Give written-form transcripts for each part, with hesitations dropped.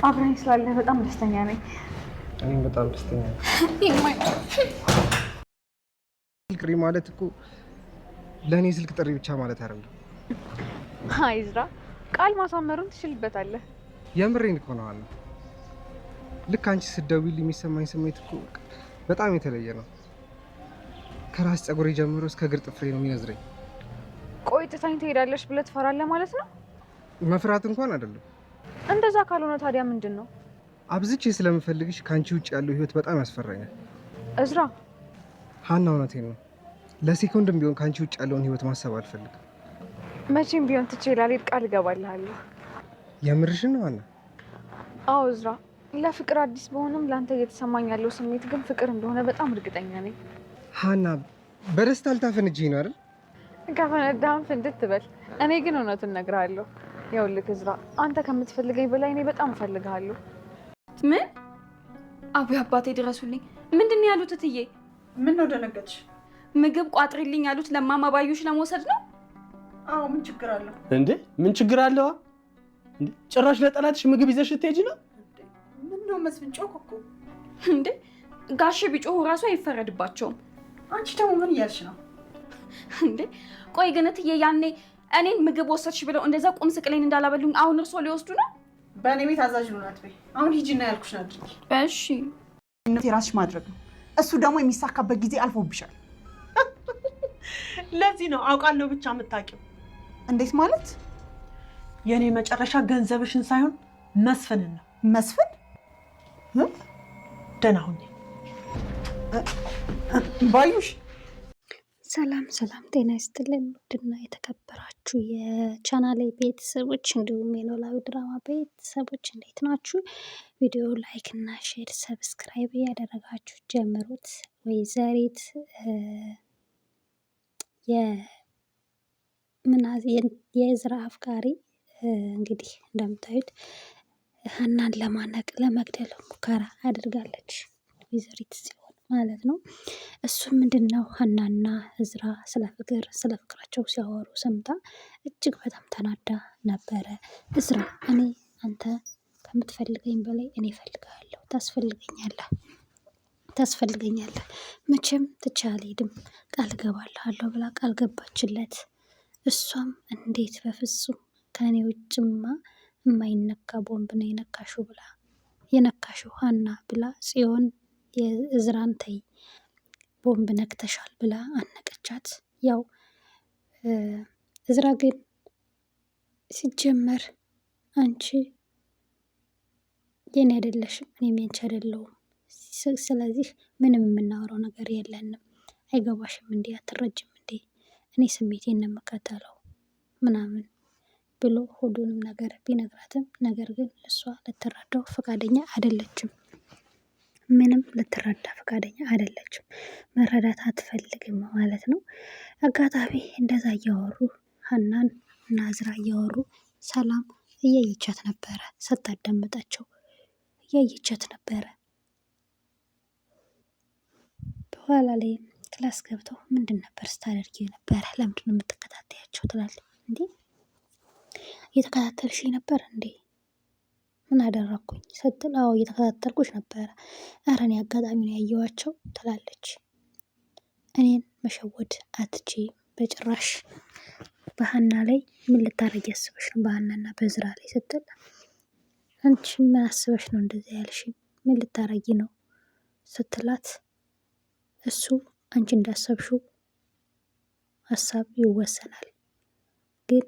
አብረኝ ስላለህ በጣም ደስተኛ ነኝ። እኔም በጣም ደስተኛ ነኝ። ስልክ ጥሪ ማለት እኮ ለእኔ ስልክ ጥሪ ብቻ ማለት አይደለም። አይ ዝራ፣ ቃል ማሳመሩን ትችልበታለህ። የምሬን እኮ ነው አለ። ልክ አንቺ ስትደውይልኝ የሚሰማኝ ስሜት እኮ በጣም የተለየ ነው። ከራስ ፀጉሬ ጀምሮ እስከ እግር ጥፍሬ ነው የሚነዝረኝ። ቆይ ጥታኝ ትሄዳለሽ ብለህ ትፈራለህ ማለት ነው? መፍራት እንኳን አይደለም። እንደዛ ካልሆነ ታዲያ ምንድን ነው? አብዝቼ ስለምፈልግሽ ከአንቺ ውጭ ያለው ህይወት በጣም ያስፈራኛል። እዝራ። ሀና እውነቴን ነው። ለሴኮንድም ቢሆን ከአንቺ ውጭ ያለውን ህይወት ማሰብ አልፈልግም። መቼም ቢሆን ትቼ ላልሄድ ቃል እገባልሃለሁ። የምርሽን ነው ሀና? አዎ እዝራ፣ ለፍቅር አዲስ በሆንም ለአንተ እየተሰማኝ ያለው ስሜት ግን ፍቅር እንደሆነ በጣም እርግጠኛ ነኝ። ሀና በደስታ ልታፈንጂኝ ነው አይደል? ከፈነዳህም ፍንድት ትበል። እኔ ግን እውነቱን እነግርሃለሁ። ይኸውልህ እዝራ፣ አንተ ከምትፈልገኝ በላይ እኔ በጣም እፈልግሃለሁ። ምን? አቡ አባቴ ድረሱልኝ። ምንድን ነው ያሉት እትዬ? ምን ነው ደነገጥሽ? ምግብ ቋጥሪልኝ ያሉት ለማማ ባዩሽ ለመውሰድ ነው? አዎ ምን ችግር አለው እንዴ? ምን ችግር አለው እንዴ? ጭራሽ ለጠላትሽ ምግብ ይዘሽ ልትሄጂ ነው? ምን ነው መስፍን ጮክ እኮ እንዴ? ጋሽ ቢጮሁ ራሱ አይፈረድባቸውም። አንቺ ደግሞ ምን እያልሽ ነው እንዴ? ቆይ ግን እትዬ ያኔ እኔን ምግብ ወሰድሽ ብለው እንደዛ ቁም ስቅሌን እንዳላበሉኝ አሁን እርሶ ሊወስዱ ነው? በእኔ ቤት አዛዥ ነው ናት በይ። አሁን ሂጂና ያልኩሽን አድርጊ። እሺ የራስሽ ማድረግ ነው። እሱ ደግሞ የሚሳካበት ጊዜ አልፎብሻል። ለዚህ ነው አውቃለሁ ብቻ የምታውቂው። እንዴት ማለት? የኔ መጨረሻ ገንዘብሽን ሳይሆን መስፍንን ነው። መስፍን? ደህና ሁኚ ባዩሽ። ሰላም ሰላም፣ ጤና ይስጥልኝ ውድና የተከበራችሁ የቻናሌ ቤተሰቦች እንዲሁም የኖላዊ ድራማ ቤተሰቦች እንዴት ናችሁ? ቪዲዮ ላይክ እና ሼር ሰብስክራይብ እያደረጋችሁ ጀምሩት። ወይዘሪት የእዝራ አፍቃሪ እንግዲህ እንደምታዩት ሀናን ለማነቅ ለመግደል ሙከራ አድርጋለች። ወይዘሪት ሲሆን ማለት ነው። እሱም ምንድነው ሀናና እዝራ ስለ ፍቅራቸው ሲያወሩ ሰምታ እጅግ በጣም ተናዳ ነበረ። እዝራ፣ እኔ አንተ ከምትፈልገኝ በላይ እኔ እፈልግሃለሁ፣ ታስፈልገኛለህ፣ መቼም ትቼ አልሄድም፣ ቃል እገባልሃለሁ ብላ ቃል ገባችለት። እሷም እንዴት በፍጹም ከእኔ ውጭማ የማይነካ ቦምብ ነው የነካሽው ሀና ብላ ጽዮን የእዝራን ተይ ቦምብ ነክተሻል ብላ አነቀቻት። ያው እዝራ ግን ሲጀመር አንቺ የኔ አይደለሽም እኔም ያንቺ አይደለሁም፣ ስለዚህ ምንም የምናወራው ነገር የለንም፣ አይገባሽም እንዴ? አትረጅም እንዴ? እኔ ስሜቴን ነው የምከተለው ምናምን ብሎ ሁሉንም ነገር ቢነግራትም ነገር ግን እሷ ልትረዳው ፈቃደኛ አይደለችም። ምንም ልትረዳ ፈቃደኛ አይደለችም። መረዳት አትፈልግም ማለት ነው። አጋጣሚ እንደዛ እያወሩ ሀናን እና እዝራ እያወሩ ሰላም እያየቻት ነበረ፣ ስታዳምጣቸው እያየቻት ነበረ። በኋላ ላይ ክላስ ገብተው ምንድን ነበር ስታደርጊ ነበረ? ለምንድን ነው የምትከታተያቸው? ትላለች። እንዴ እየተከታተልሽ ነበር እንዴ? ምን አደረኩኝ ስትል፣ አዎ እየተከታተልኩሽ ነበረ። ኧረ እኔ አጋጣሚ ነው ያየኋቸው ትላለች። እኔን መሸወድ አትችይም በጭራሽ። በሀና ላይ ምን ልታረጊ ያስበሽ ነው? በሀናና በእዝራ ላይ ስትል፣ አንቺ ምን አስበሽ ነው እንደዚህ ያልሽኝ? ምን ልታረጊ ነው ስትላት፣ እሱ አንቺ እንዳሰብሽው ሀሳብ ይወሰናል፣ ግን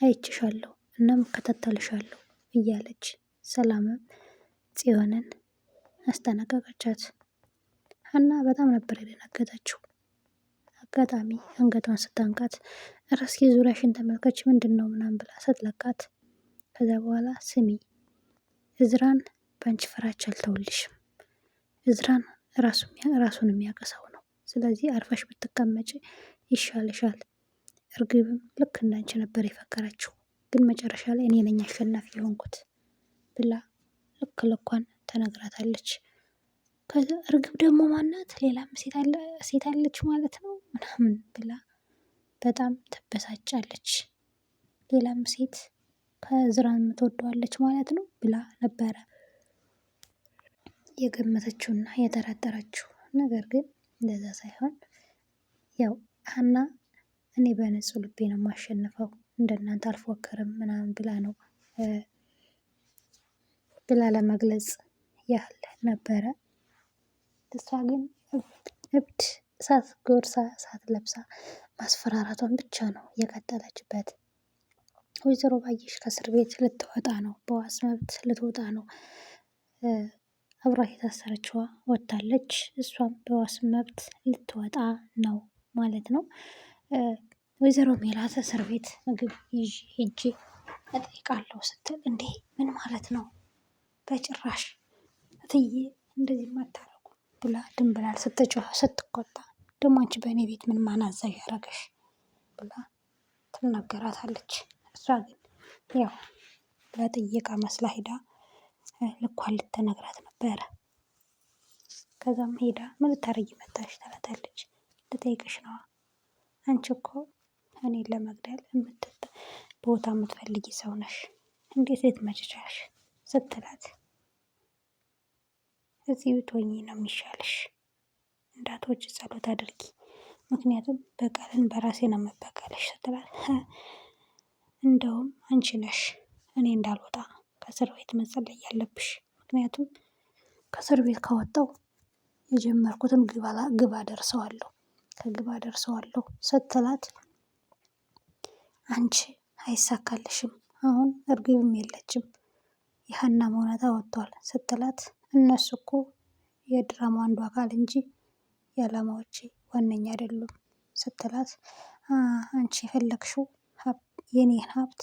አይችሻለሁ እናም እከታተልሻለሁ እያለች ሰላምም ጽዮንን አስጠነቀቀቻት። ሀና በጣም ነበር የደነገጠችው። አጋጣሚ አንገቷን ስታንቃት እስኪ ዙሪያሽን ተመልከች ምንድን ነው ምናምን ብላ ስትለቃት፣ ከዛ በኋላ ስሚ እዝራን በአንቺ ፍራቻ አልተውልሽም፣ እዝራን ራሱን የሚያቀሰው ነው፣ ስለዚህ አርፈሽ ብትቀመጭ ይሻልሻል። እርግብም ልክ እንዳንቺ ነበር የፈከረችው፣ ግን መጨረሻ ላይ እኔ ነኝ አሸናፊ የሆንኩት ብላ ልክ ልኳን ተነግራታለች። ከዛ እርግብ ደግሞ ማናት? ሌላም ሴት አለች ማለት ነው ምናምን ብላ በጣም ትበሳጫለች። ሌላም ሴት ከእዝራን የምትወደዋለች ማለት ነው ብላ ነበረ የገመተችውና የጠረጠረችው። ነገር ግን እንደዛ ሳይሆን ያው ሀና እኔ በንጹህ ልቤ ነው የማሸንፈው እንደናንተ አልፎክርም ምናምን ብላ ነው ብላ ለመግለጽ ያህል ነበረ። እሷ ግን እብድ እሳት ጎርሳ እሳት ለብሳ ማስፈራራቷን ብቻ ነው የቀጠለችበት። ወይዘሮ ባየሽ ከእስር ቤት ልትወጣ ነው፣ በዋስ መብት ልትወጣ ነው። አብራ የታሰረችዋ ወጥታለች። እሷም በዋስ መብት ልትወጣ ነው ማለት ነው። ወይዘሮ ሜላት እስር ቤት ምግብ ይዤ ሄጄ እጠይቃለሁ ስትል እንዴ ምን ማለት ነው? በጭራሽ እትዬ እንደዚህ ማታረጉ ብላ ድንብላል ስትጮህ ስትቆጣ፣ ደግሞ አንቺ በእኔ ቤት ምን ማን አዛዥ ያደረገሽ ብላ ትናገራታለች። እሷ ግን ያው ለጥየቃ መስላ ሄዳ ልኳን ልትነግራት ነበረ። ከዛም ሄዳ ምን ልታረጊ መጣሽ ትላታለች። ልጠይቅሽ ነዋ፣ አንቺ እኮ እኔን ለመግደል ቦታ የምትፈልጊ ሰው ነሽ፣ እንዴት ልትመጪ ቻልሽ ስትላት፣ እዚህ ብትሆኚ ነው የሚሻልሽ፣ እንዳትወጪ ጸሎት አድርጊ፣ ምክንያቱም በቀልን በራሴ ነው የምበቀልሽ ስትላት፣ እንደውም አንቺ ነሽ እኔ እንዳልወጣ ከእስር ቤት መጸለይ ያለብሽ፣ ምክንያቱም ከእስር ቤት ከወጣው የጀመርኩትን ግብ አደርሰዋለሁ ከግብ አደርሰዋለሁ ስትላት፣ አንቺ አይሳካልሽም፣ አሁን እርግብም የለችም የሀና እውነታ ወጥቷል ስትላት፣ እነሱ እኮ የድራማ አንዱ አካል እንጂ የዓላማዎቼ ዋነኛ አይደሉም ስትላት፣ አንቺ የፈለግሽው የኔን ሀብት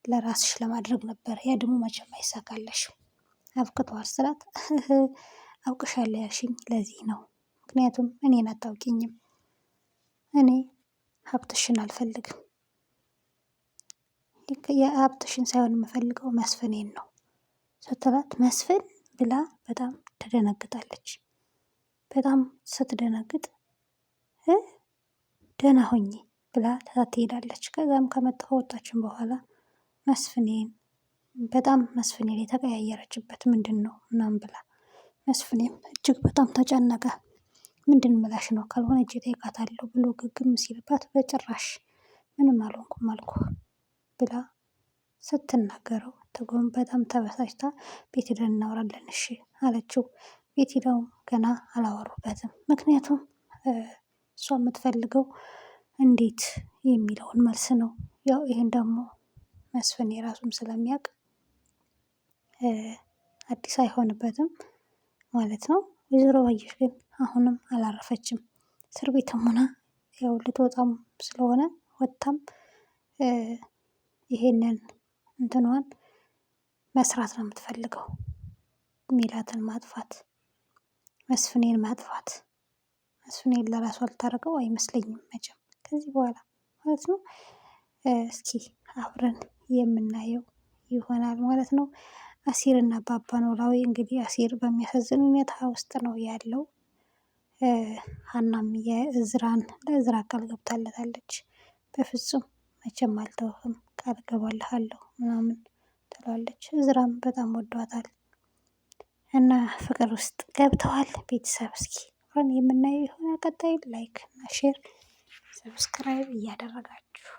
ለራስሽ ለማድረግ ነበር፣ ያ ደግሞ መቼም አይሳካለሽም አብቅተዋል ስላት፣ አውቅሻለሁ ያልሽኝ ለዚህ ነው፣ ምክንያቱም እኔን አታውቂኝም፣ እኔ ሀብትሽን አልፈልግም፣ የሀብትሽን ሳይሆን የምፈልገው መስፍኔን ነው ስትላት፣ መስፍን ብላ በጣም ትደነግጣለች። በጣም ስትደነግጥ ደህና ሆኜ ብላ ትሄዳለች። ከዛም ከወጣችን በኋላ መስፍኔን በጣም መስፍኔ ላይ ተቀያየረችበት። ምንድን ነው ምናምን ብላ መስፍኔም እጅግ በጣም ተጨነቀ። ምንድን ምላሽ ነው ካልሆነ እጅ እጠይቃታለሁ ብሎ ግግም ሲልባት፣ በጭራሽ ምንም አልሆንኩም አልኩ ብላ ስትናገረው፣ ትጎን በጣም ተበሳጭታ ቤት ሄደን እናወራለን እሺ አለችው። ቤት ሄደው ገና አላወሩበትም። ምክንያቱም እሷ የምትፈልገው እንዴት የሚለውን መልስ ነው። ያው ይህን ደግሞ መስፍን የራሱም ስለሚያውቅ አዲስ አይሆንበትም ማለት ነው። ወይዘሮ ባየሽ ግን አሁንም አላረፈችም። እስር ቤትም ሆና ያው ልትወጣም ስለሆነ ወጥታም ይሄንን እንትኗን መስራት ነው የምትፈልገው። ሜላትን ማጥፋት፣ መስፍኔን ማጥፋት። መስፍኔን ለራሷ ልታደርገው አይመስለኝም መቼም ከዚህ በኋላ ማለት ነው። እስኪ አብረን የምናየው ይሆናል ማለት ነው። አሲር እና አባባ ኖላዊ እንግዲህ አሲር በሚያሳዝን ሁኔታ ውስጥ ነው ያለው። ሀናም ለእዝራ ቃል ገብታለታለች። በፍጹም መቼም አልተውህም ቃል ገባልሃለሁ ምናምን ትላለች። እዝራም በጣም ወዷታል እና ፍቅር ውስጥ ገብተዋል። ቤተሰብ እስኪ አብረን የምናየው የሆነ ቀጣይ ላይክ እና ሼር ሰብስክራይብ እያደረጋችሁ